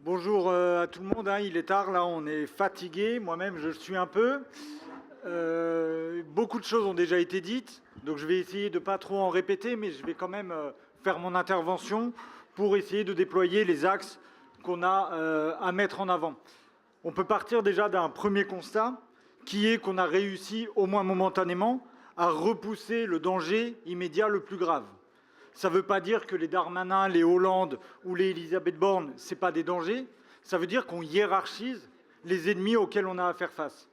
Bonjour à tout le monde, hein. Il est tard, là on est fatigué, moi-même je le suis un peu. Beaucoup de choses ont déjà été dites, donc je vais essayer de ne pas trop en répéter, mais je vais quand même faire mon intervention pour essayer de déployer les axes qu'on a à mettre en avant. On peut partir déjà d'un premier constat, qui est qu'on a réussi, au moins momentanément, à repousser le danger immédiat le plus grave. Ça ne veut pas dire que les Darmanin, les Hollande ou les Elisabeth Borne, ce n'est pas des dangers. Ça veut dire qu'on hiérarchise les ennemis auxquels on a à faire face.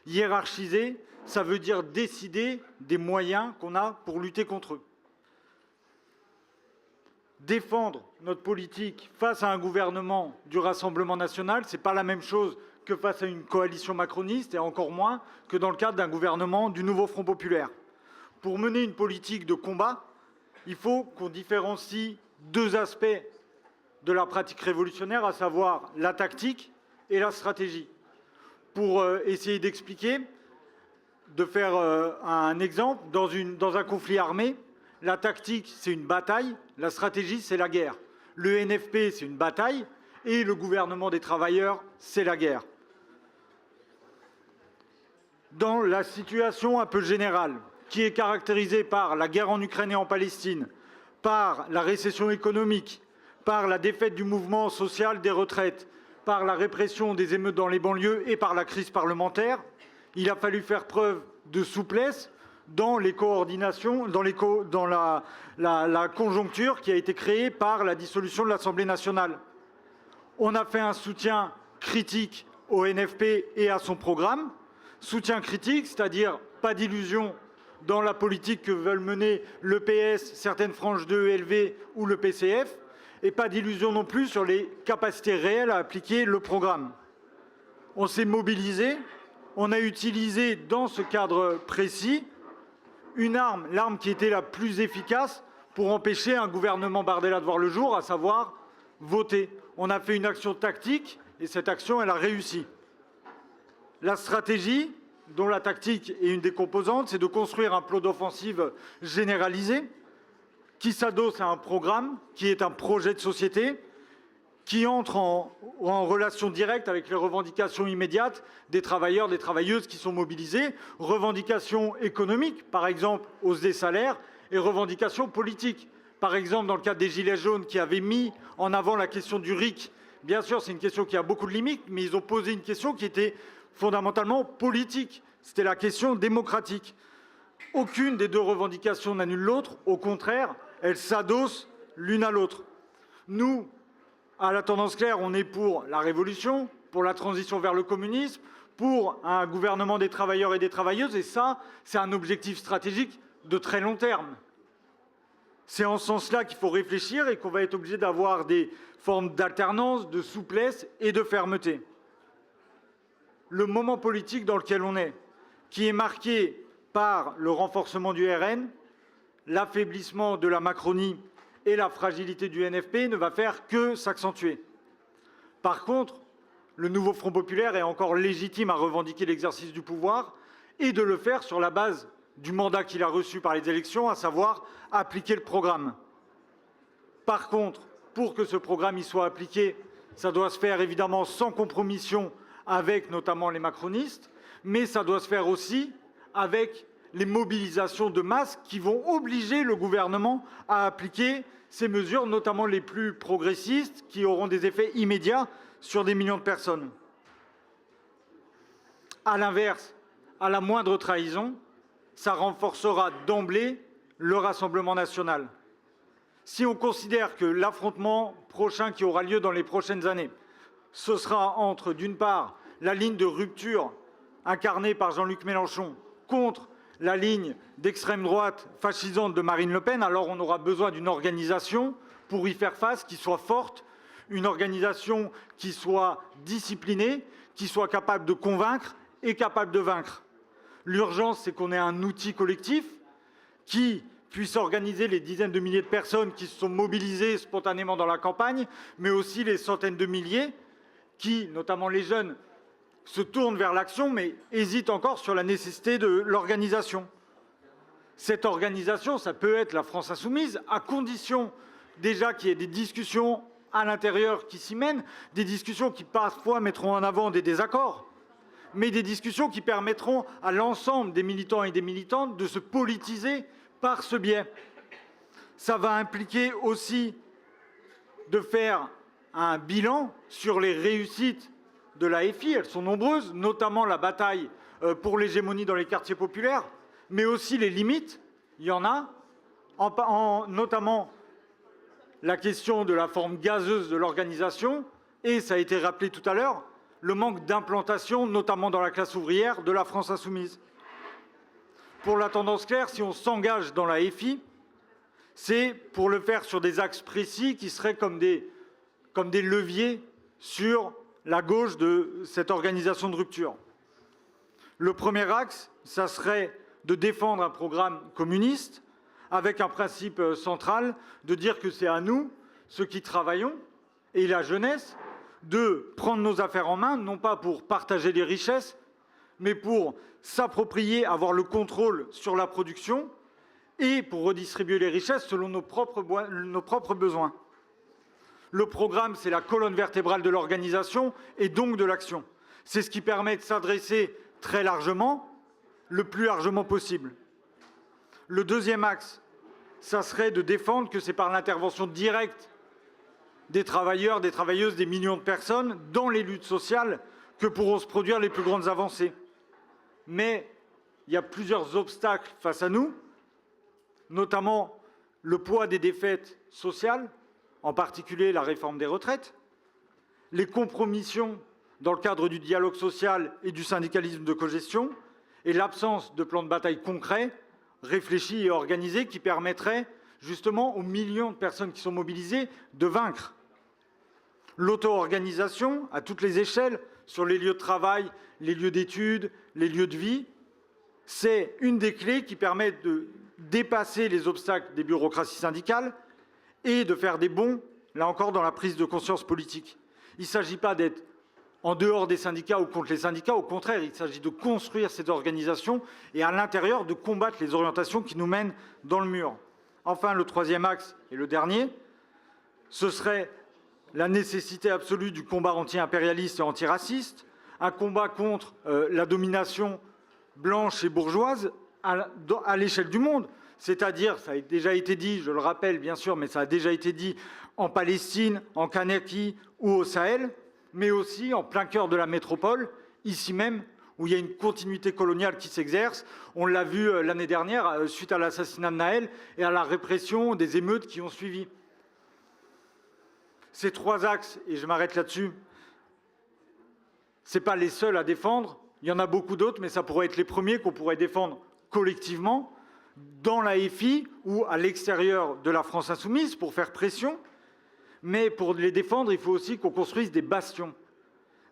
Hiérarchiser, ça veut dire décider des moyens qu'on a pour lutter contre eux. Défendre notre politique face à un gouvernement du Rassemblement national, ce n'est pas la même chose que face à une coalition macroniste et encore moins que dans le cadre d'un gouvernement du nouveau Front populaire. Pour mener une politique de combat, il faut qu'on différencie deux aspects de la pratique révolutionnaire, à savoir la tactique et la stratégie. Pour essayer d'expliquer, de faire un exemple, dans un conflit armé, la tactique, c'est une bataille, la stratégie, c'est la guerre. Le NFP, c'est une bataille, et le gouvernement des travailleurs, c'est la guerre. Dans la situation un peu générale, qui est caractérisée par la guerre en Ukraine et en Palestine, par la récession économique, par la défaite du mouvement social des retraites, par la répression des émeutes dans les banlieues et par la crise parlementaire, il a fallu faire preuve de souplesse dans les coordinations, dans la conjoncture qui a été créée par la dissolution de l'Assemblée nationale. On a fait un soutien critique au NFP et à son programme. Soutien critique, c'est-à-dire pas d'illusion dans la politique que veulent mener le PS, certaines franges de ELV ou le PCF, et pas d'illusion non plus sur les capacités réelles à appliquer le programme. On s'est mobilisé, on a utilisé dans ce cadre précis une arme, l'arme qui était la plus efficace pour empêcher un gouvernement Bardella de voir le jour, à savoir voter. On a fait une action tactique et cette action, elle a réussi. La stratégie, dont la tactique est une des composantes, c'est de construire un plan d'offensive généralisé qui s'adosse à un programme qui est un projet de société qui entre en relation directe avec les revendications immédiates des travailleurs, des travailleuses qui sont mobilisés, revendications économiques, par exemple hausse des salaires, et revendications politiques. Par exemple, dans le cadre des Gilets jaunes qui avaient mis en avant la question du RIC, bien sûr c'est une question qui a beaucoup de limites, mais ils ont posé une question qui était fondamentalement politique. C'était la question démocratique. Aucune des deux revendications n'annule l'autre. Au contraire, elles s'adossent l'une à l'autre. Nous, à la Tendance Claire, on est pour la révolution, pour la transition vers le communisme, pour un gouvernement des travailleurs et des travailleuses. Et ça, c'est un objectif stratégique de très long terme. C'est en ce sens-là qu'il faut réfléchir et qu'on va être obligé d'avoir des formes d'alternance, de souplesse et de fermeté. Le moment politique dans lequel on est, qui est marqué par le renforcement du RN, l'affaiblissement de la Macronie et la fragilité du NFP, ne va faire que s'accentuer. Par contre, le nouveau Front populaire est encore légitime à revendiquer l'exercice du pouvoir et de le faire sur la base du mandat qu'il a reçu par les élections, à savoir appliquer le programme. Par contre, pour que ce programme y soit appliqué, ça doit se faire évidemment sans compromission avec notamment les macronistes, mais ça doit se faire aussi avec les mobilisations de masse qui vont obliger le gouvernement à appliquer ces mesures, notamment les plus progressistes, qui auront des effets immédiats sur des millions de personnes. À l'inverse, à la moindre trahison, ça renforcera d'emblée le Rassemblement national. Si on considère que l'affrontement prochain qui aura lieu dans les prochaines années, ce sera entre, d'une part, la ligne de rupture incarnée par Jean-Luc Mélenchon contre la ligne d'extrême droite fascisante de Marine Le Pen, alors on aura besoin d'une organisation pour y faire face, qui soit forte, une organisation qui soit disciplinée, qui soit capable de convaincre et capable de vaincre. L'urgence, c'est qu'on ait un outil collectif qui puisse organiser les dizaines de milliers de personnes qui se sont mobilisées spontanément dans la campagne, mais aussi les centaines de milliers qui, notamment les jeunes, se tournent vers l'action, mais hésitent encore sur la nécessité de l'organisation. Cette organisation, ça peut être la France insoumise, à condition déjà qu'il y ait des discussions à l'intérieur qui s'y mènent, des discussions qui parfois mettront en avant des désaccords, mais des discussions qui permettront à l'ensemble des militants et des militantes de se politiser par ce biais. Ça va impliquer aussi de faire un bilan sur les réussites de la FI. Elles sont nombreuses, notamment la bataille pour l'hégémonie dans les quartiers populaires, mais aussi les limites. Il y en a, notamment la question de la forme gazeuse de l'organisation et, ça a été rappelé tout à l'heure, le manque d'implantation, notamment dans la classe ouvrière, de la France insoumise. Pour la tendance claire, si on s'engage dans la FI, c'est pour le faire sur des axes précis qui seraient comme des leviers sur la gauche de cette organisation de rupture. Le premier axe, ça serait de défendre un programme communiste avec un principe central de dire que c'est à nous, ceux qui travaillons, et la jeunesse, de prendre nos affaires en main, non pas pour partager les richesses, mais pour s'approprier, avoir le contrôle sur la production et pour redistribuer les richesses selon nos propres besoins. Le programme, c'est la colonne vertébrale de l'organisation et donc de l'action. C'est ce qui permet de s'adresser très largement, le plus largement possible. Le deuxième axe, ça serait de défendre que c'est par l'intervention directe des travailleurs, des travailleuses, des millions de personnes dans les luttes sociales que pourront se produire les plus grandes avancées. Mais il y a plusieurs obstacles face à nous, notamment le poids des défaites sociales, en particulier la réforme des retraites, les compromissions dans le cadre du dialogue social et du syndicalisme de cogestion, et l'absence de plan de bataille concret, réfléchi et organisé qui permettrait justement aux millions de personnes qui sont mobilisées de vaincre. L'auto-organisation à toutes les échelles, sur les lieux de travail, les lieux d'études, les lieux de vie, c'est une des clés qui permet de dépasser les obstacles des bureaucraties syndicales et de faire des bonds, là encore, dans la prise de conscience politique. Il ne s'agit pas d'être en dehors des syndicats ou contre les syndicats, au contraire, il s'agit de construire cette organisation et à l'intérieur de combattre les orientations qui nous mènent dans le mur. Enfin, le troisième axe et le dernier, ce serait la nécessité absolue du combat anti-impérialiste et antiraciste, un combat contre la domination blanche et bourgeoise à l'échelle du monde, c'est-à-dire, ça a déjà été dit, je le rappelle bien sûr, mais ça a déjà été dit en Palestine, en Kanaki ou au Sahel, mais aussi en plein cœur de la métropole, ici même, où il y a une continuité coloniale qui s'exerce. On l'a vu l'année dernière, suite à l'assassinat de Naël et à la répression des émeutes qui ont suivi. Ces trois axes, et je m'arrête là-dessus, ce n'est pas les seuls à défendre. Il y en a beaucoup d'autres, mais ça pourrait être les premiers qu'on pourrait défendre collectivement, dans la FI ou à l'extérieur de la France insoumise, pour faire pression. Mais pour les défendre, il faut aussi qu'on construise des bastions.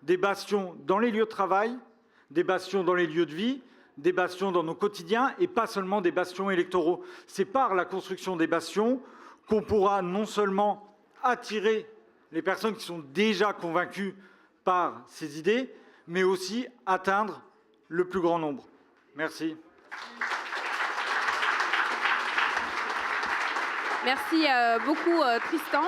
Des bastions dans les lieux de travail, des bastions dans les lieux de vie, des bastions dans nos quotidiens et pas seulement des bastions électoraux. C'est par la construction des bastions qu'on pourra non seulement attirer les personnes qui sont déjà convaincues par ces idées, mais aussi atteindre le plus grand nombre. Merci. Merci beaucoup, Tristan.